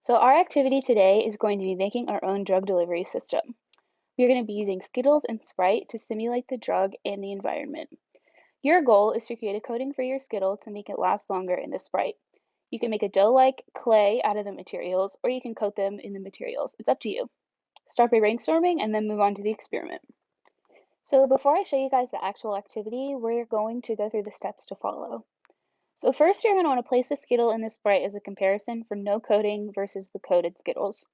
So our activity today is going to be making our own drug delivery system. We're going to be using Skittles and Sprite to simulate the drug and the environment. Your goal is to create a coating for your Skittle to make it last longer in the Sprite. You can make a dough-like clay out of the materials, or you can coat them in the materials. It's up to you. Start by brainstorming and then move on to the experiment. So before I show you guys the actual activity, we're going to go through the steps to follow. So first, you're going to want to place the Skittle in the Sprite as a comparison for no coating versus the coated Skittles.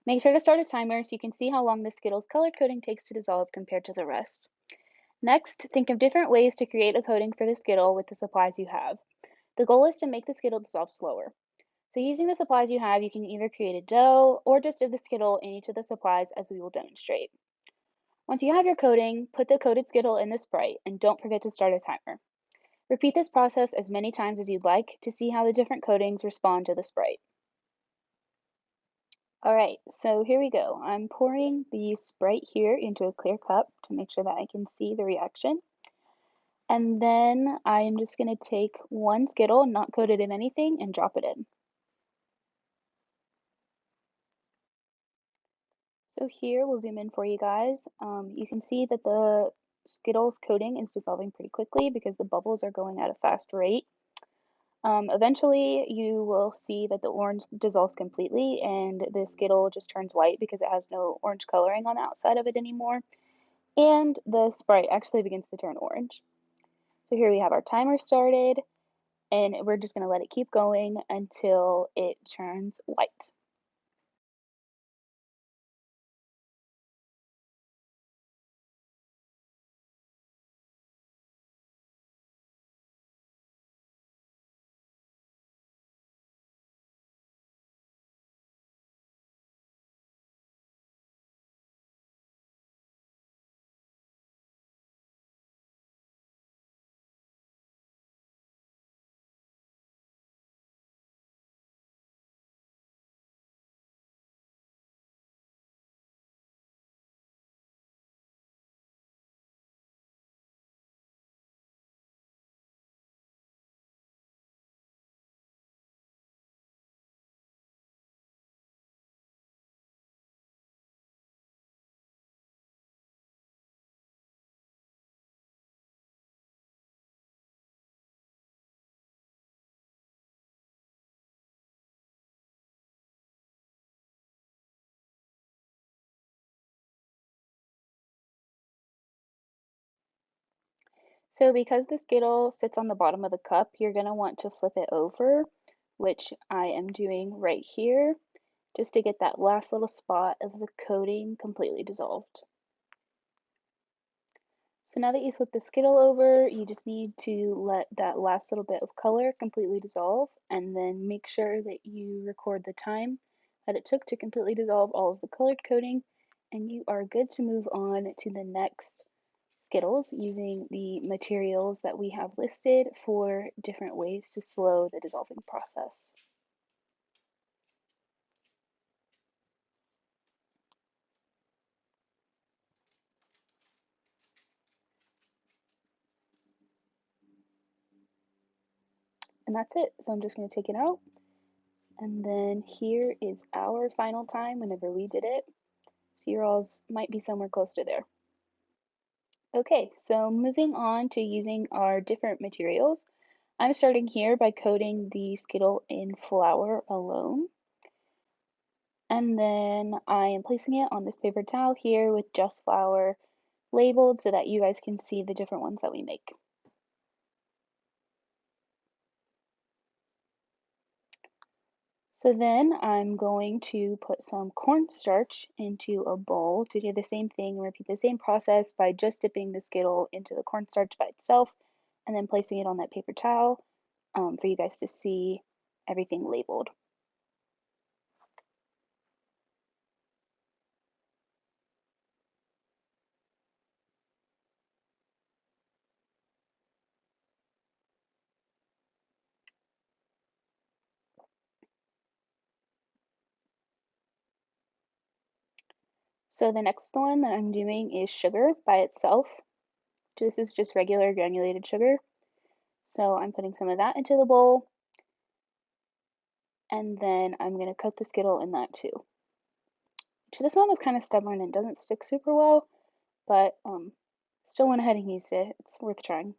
Make sure to start a timer so you can see how long the Skittles colored coating takes to dissolve compared to the rest. Next, think of different ways to create a coating for the Skittle with the supplies you have. The goal is to make the Skittle dissolve slower. So using the supplies you have, you can either create a dough or just dip the Skittle in each of the supplies as we will demonstrate. Once you have your coating, put the coated Skittle in the Sprite and don't forget to start a timer. Repeat this process as many times as you'd like to see how the different coatings respond to the Sprite. All right, so here we go. I'm pouring the Sprite here into a clear cup to make sure that I can see the reaction. And then I am just going to take one Skittle, not coated in anything, and drop it in. So here, we'll zoom in for you guys. You can see that the Skittles coating is dissolving pretty quickly because the bubbles are going at a fast rate. Eventually, you will see that the orange dissolves completely and the Skittle just turns white because it has no orange coloring on the outside of it anymore. And the Sprite actually begins to turn orange. So here we have our timer started, and we're just going to let it keep going until it turns white. So because the Skittle sits on the bottom of the cup, you're going to want to flip it over, which I am doing right here, just to get that last little spot of the coating completely dissolved. So now that you flip the Skittle over, you just need to let that last little bit of color completely dissolve, and then make sure that you record the time that it took to completely dissolve all of the colored coating, and you are good to move on to the next Skittles using the materials that we have listed for different ways to slow the dissolving process. And that's it. So I'm just going to take it out. And then here is our final time whenever we did it. So your alls might be somewhere close to there. Okay, so moving on to using our different materials. I'm starting here by coating the Skittle in flour alone. And then I am placing it on this paper towel here with just flour labeled so that you guys can see the different ones that we make. So then I'm going to put some cornstarch into a bowl to do the same thing and repeat the same process by just dipping the Skittle into the cornstarch by itself and then placing it on that paper towel for you guys to see everything labeled. So the next one that I'm doing is sugar by itself. This is just regular granulated sugar. So I'm putting some of that into the bowl. And then I'm going to coat the Skittle in that too. So this one was kind of stubborn and doesn't stick super well, but still went ahead and used it. It's worth trying.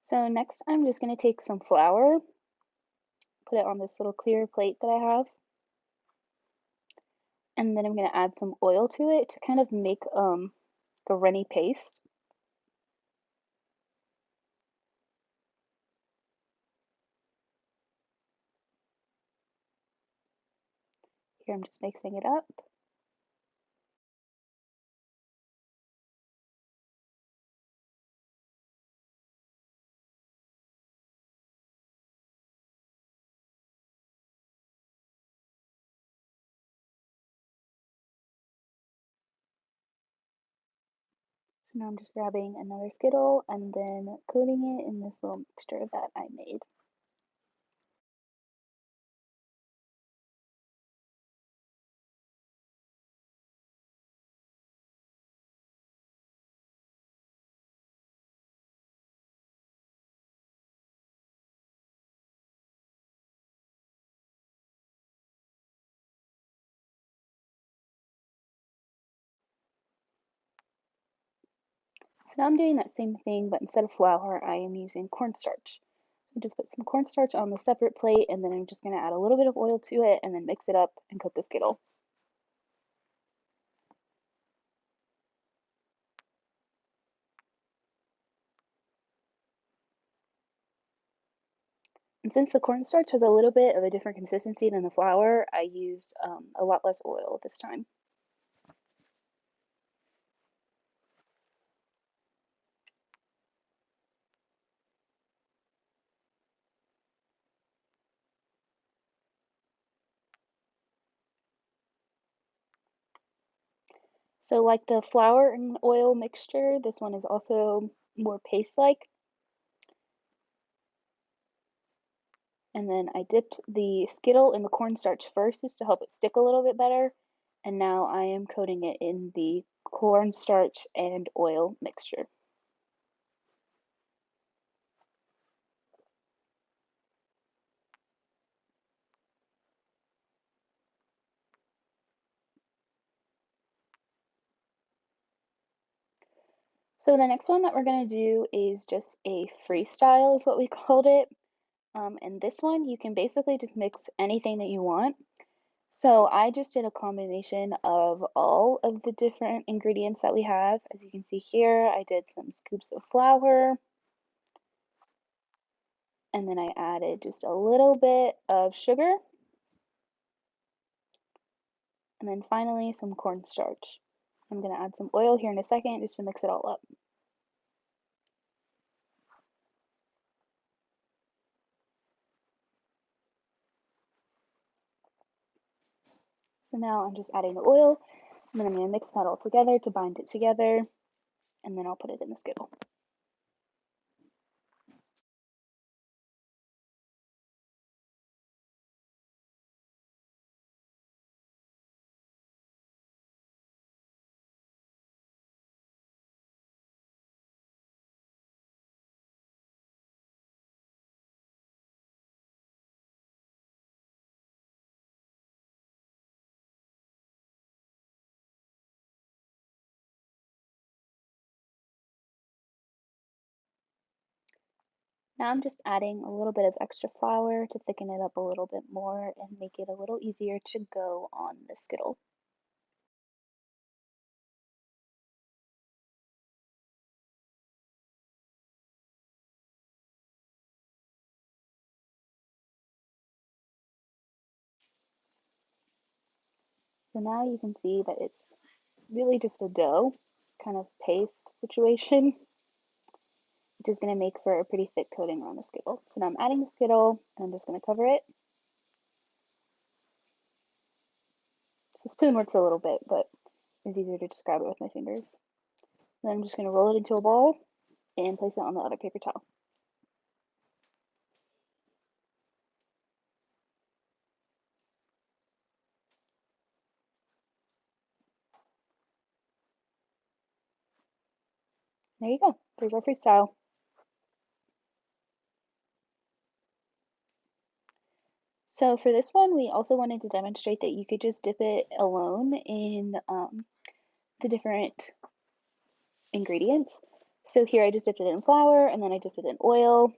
So next I'm just going to take some flour, put it on this little clear plate that I have, and then I'm going to add some oil to it to kind of make a runny paste. Here I'm just mixing it up. So now I'm just grabbing another Skittle and then coating it in this little mixture that I made. So now I'm doing that same thing, but instead of flour, I am using cornstarch. So just put some cornstarch on the separate plate, and then I'm just going to add a little bit of oil to it, and then mix it up and coat the Skittle. And since the cornstarch has a little bit of a different consistency than the flour, I used a lot less oil this time. So like the flour and oil mixture, this one is also more paste-like. And then I dipped the Skittle in the cornstarch first just to help it stick a little bit better. And now I am coating it in the cornstarch and oil mixture. So the next one that we're going to do is just a freestyle is what we called it. And this one you can basically just mix anything that you want. So I just did a combination of all of the different ingredients that we have. As you can see here, I did some scoops of flour, and then I added just a little bit of sugar, and then finally some cornstarch. I'm going to add some oil here in a second just to mix it all up. So now I'm just adding the oil, and then I'm going to mix that all together to bind it together, and then I'll put it in the Skittle. Now I'm just adding a little bit of extra flour to thicken it up a little bit more and make it a little easier to go on the Skittle. So now you can see that it's really just a dough kind of paste situation, which is going to make for a pretty thick coating around the Skittle. So now I'm adding the Skittle and I'm just going to cover it. So spoon works a little bit, but it's easier to describe it with my fingers. Then I'm just going to roll it into a ball and place it on the other paper towel. There you go. There's our freestyle. So for this one, we also wanted to demonstrate that you could just dip it alone in the different ingredients. So here I just dipped it in flour and then I dipped it in oil.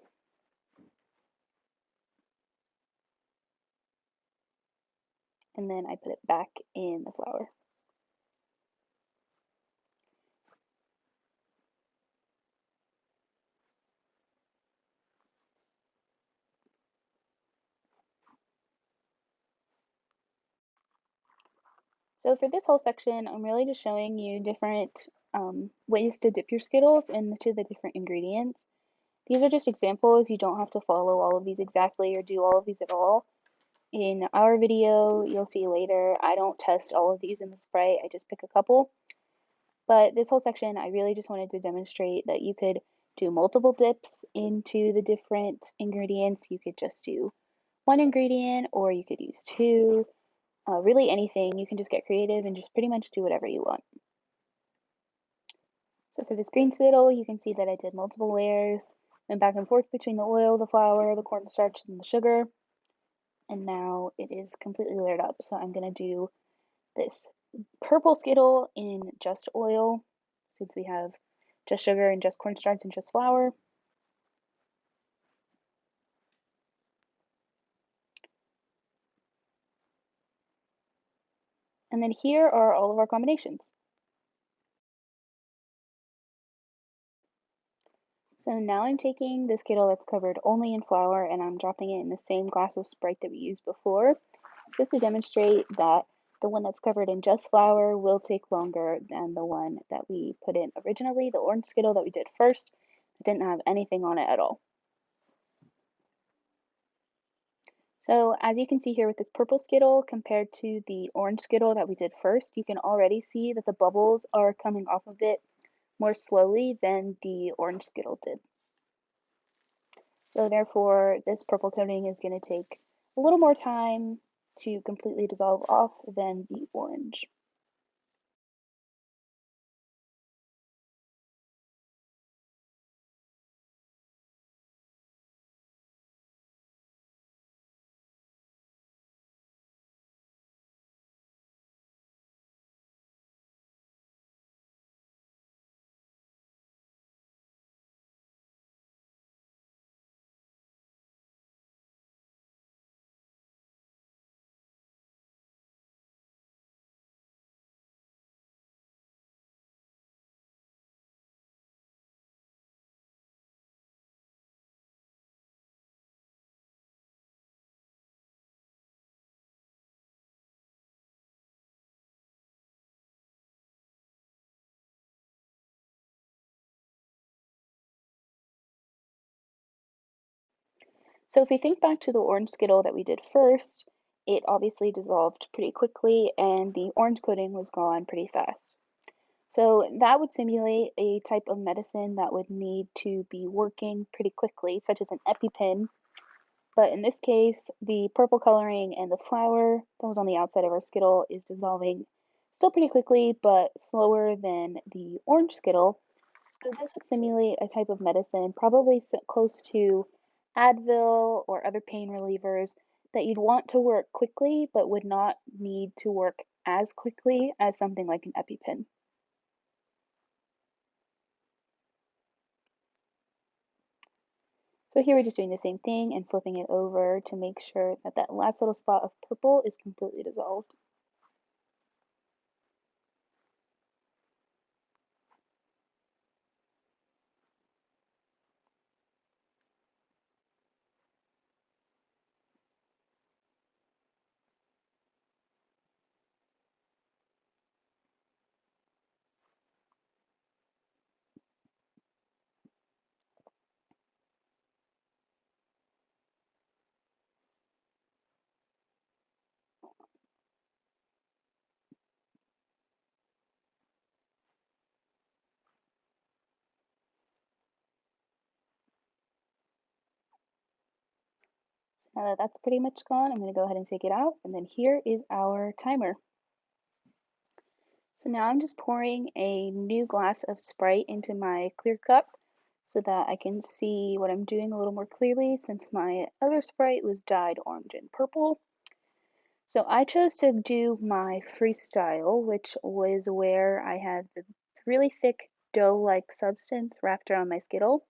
And then I put it back in the flour. So for this whole section, I'm really just showing you different ways to dip your Skittles into the different ingredients. These are just examples. You don't have to follow all of these exactly or do all of these at all. In our video, you'll see later, I don't test all of these in the Sprite. I just pick a couple. But this whole section, I really just wanted to demonstrate that you could do multiple dips into the different ingredients. You could just do one ingredient or you could use two. Really anything. You can just get creative and just pretty much do whatever you want. So for this green Skittle, you can see that I did multiple layers, went back and forth between the oil, the flour, the cornstarch, and the sugar. And now it is completely layered up. So I'm going to do this purple Skittle in just oil, since we have just sugar and just cornstarch and just flour. And then here are all of our combinations. So now I'm taking the Skittle that's covered only in flour and I'm dropping it in the same glass of Sprite that we used before, just to demonstrate that the one that's covered in just flour will take longer than the one that we put in originally, the orange Skittle that we did first. It didn't have anything on it at all. So as you can see here with this purple Skittle compared to the orange Skittle that we did first, you can already see that the bubbles are coming off of it more slowly than the orange Skittle did. So therefore, this purple coating is going to take a little more time to completely dissolve off than the orange. So if we think back to the orange Skittle that we did first, it obviously dissolved pretty quickly and the orange coating was gone pretty fast. So that would simulate a type of medicine that would need to be working pretty quickly, such as an EpiPen. But in this case, the purple coloring and the flour that was on the outside of our Skittle is dissolving still pretty quickly, but slower than the orange Skittle. So this would simulate a type of medicine, probably close to Advil or other pain relievers that you'd want to work quickly, but would not need to work as quickly as something like an EpiPen. So here we're just doing the same thing and flipping it over to make sure that that last little spot of purple is completely dissolved. So now that that's pretty much gone, I'm going to go ahead and take it out. And then here is our timer. So now I'm just pouring a new glass of Sprite into my clear cup so that I can see what I'm doing a little more clearly since my other Sprite was dyed orange and purple. So I chose to do my freestyle, which was where I have the really thick dough-like substance wrapped around my Skittle.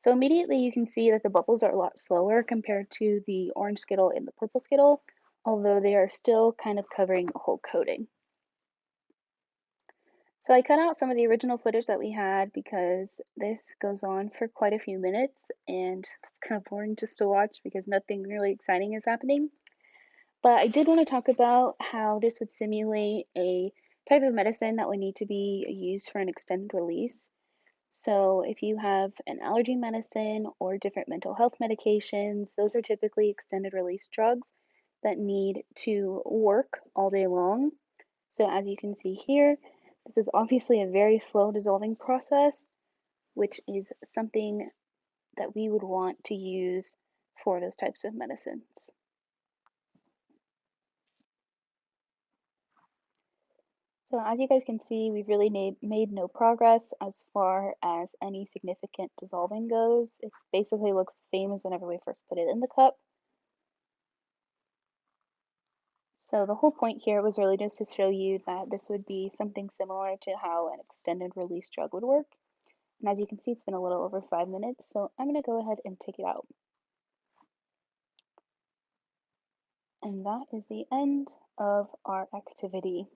So immediately you can see that the bubbles are a lot slower compared to the orange Skittle and the purple Skittle, although they are still kind of covering the whole coating. So I cut out some of the original footage that we had because this goes on for quite a few minutes and it's kind of boring just to watch because nothing really exciting is happening. But I did want to talk about how this would simulate a type of medicine that would need to be used for an extended release. So if you have an allergy medicine or different mental health medications, those are typically extended release drugs that need to work all day long. So as you can see here, this is obviously a very slow dissolving process, which is something that we would want to use for those types of medicines. So as you guys can see, we've really made no progress as far as any significant dissolving goes. It basically looks the same as whenever we first put it in the cup. So the whole point here was really just to show you that this would be something similar to how an extended release drug would work. And as you can see, it's been a little over 5 minutes, so I'm going to go ahead and take it out. And that is the end of our activity.